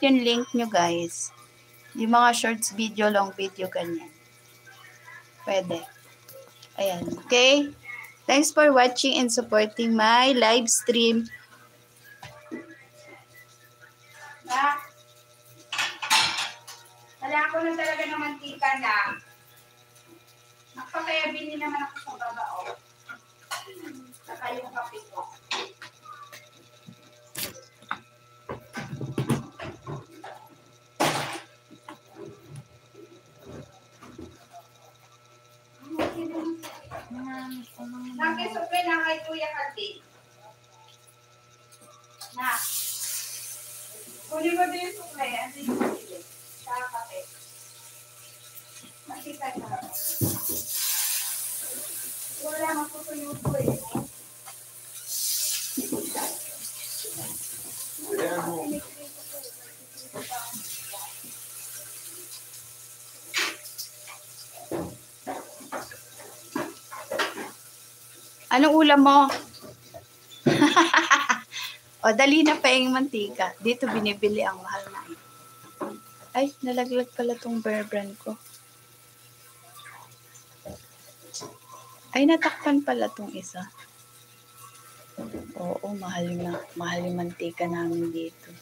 yung link nyo, guys. Yung mga shorts video, long video, ganyan. Pwede. Ayan. Okay? Thanks for watching and supporting my live stream. Wala ako na talaga ng mantika na. Nakapaya bili naman ako sa babao. Saka yung kape ko. Nakisupre na kay Kuya Kati. Na. Kunin mo din yung supre. Ano yung supre? Sa kape. Makita ka. Wala maputuyo po eh. Anong ulam mo? O, dali na pa yung mantika. Dito binibili ang mahal na. Ay, nalaglag pala tong Bear Brand ko. Ay, natakpan pala tong isa. Oo, mahal yung mantika namin dito.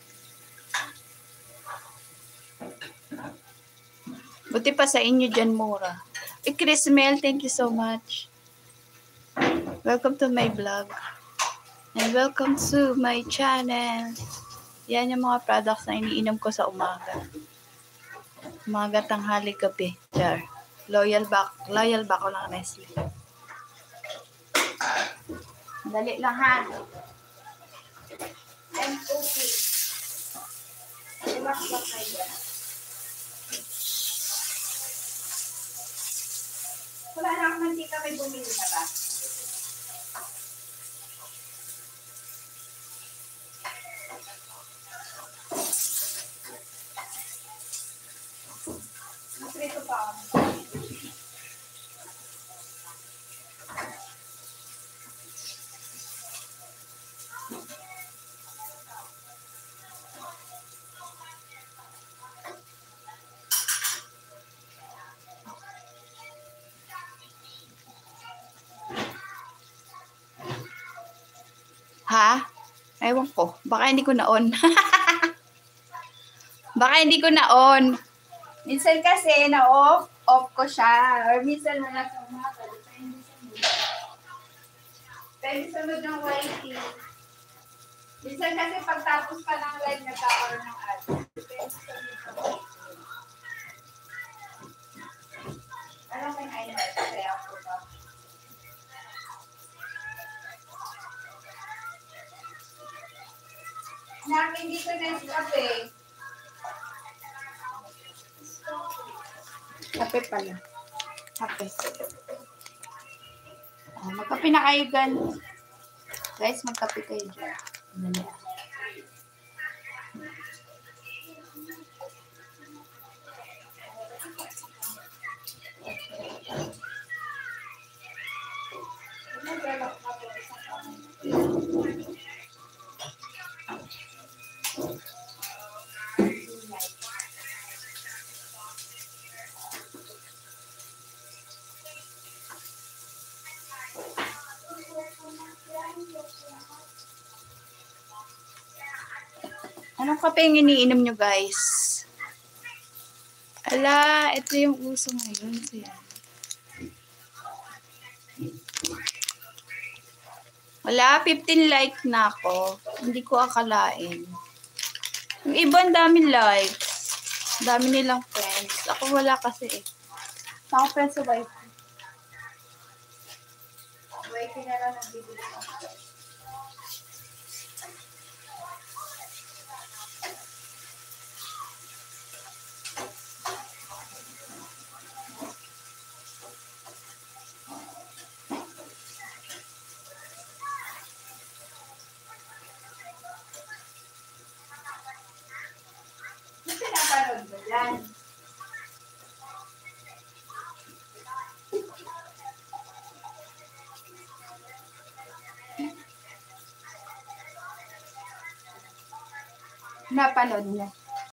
Buti pa sa inyo dyan, mura. Chris Mel, thank you so much. Welcome to my vlog. And welcome to my channel. Yan yung mga products na iniinom ko sa umaga. Umaga, tanghali, gabi. Char. Loyal back ko lang Nestle. Dali lang ha. I'm cooking. Iwas-iwas na yan. Wala na akong mantika, may bumili na ba? Masrito pa ako. Ha? Ewan ko. Baka hindi ko na-on. Baka hindi ko na-on. Minsan kasi na-off ko siya. Or minsan wala sa umaga. Pwede sunod ng YT. Minsan kasi pagtapos pa ng live, nagkakaroon ng ads. Pwede sunod ng YT. Alam ko yung iNet. Kaya ako ba? Nakin dito na yung kape. Kape pala. Kape. Oh, magkape na kayo gan. Guys, magkape kayo dyan. Ano? Anong kape yung iniinom nyo, guys? Ala, ito yung uso ngayon. Siya. Wala, 15 like na ako. Hindi ko akalain. Yung iba, ang daming likes. Dami nilang friends. Ako wala kasi eh. Ako friends sa wife. Wife na lang nagbibili ako. Pinapanood mo dyan. Napanood mo.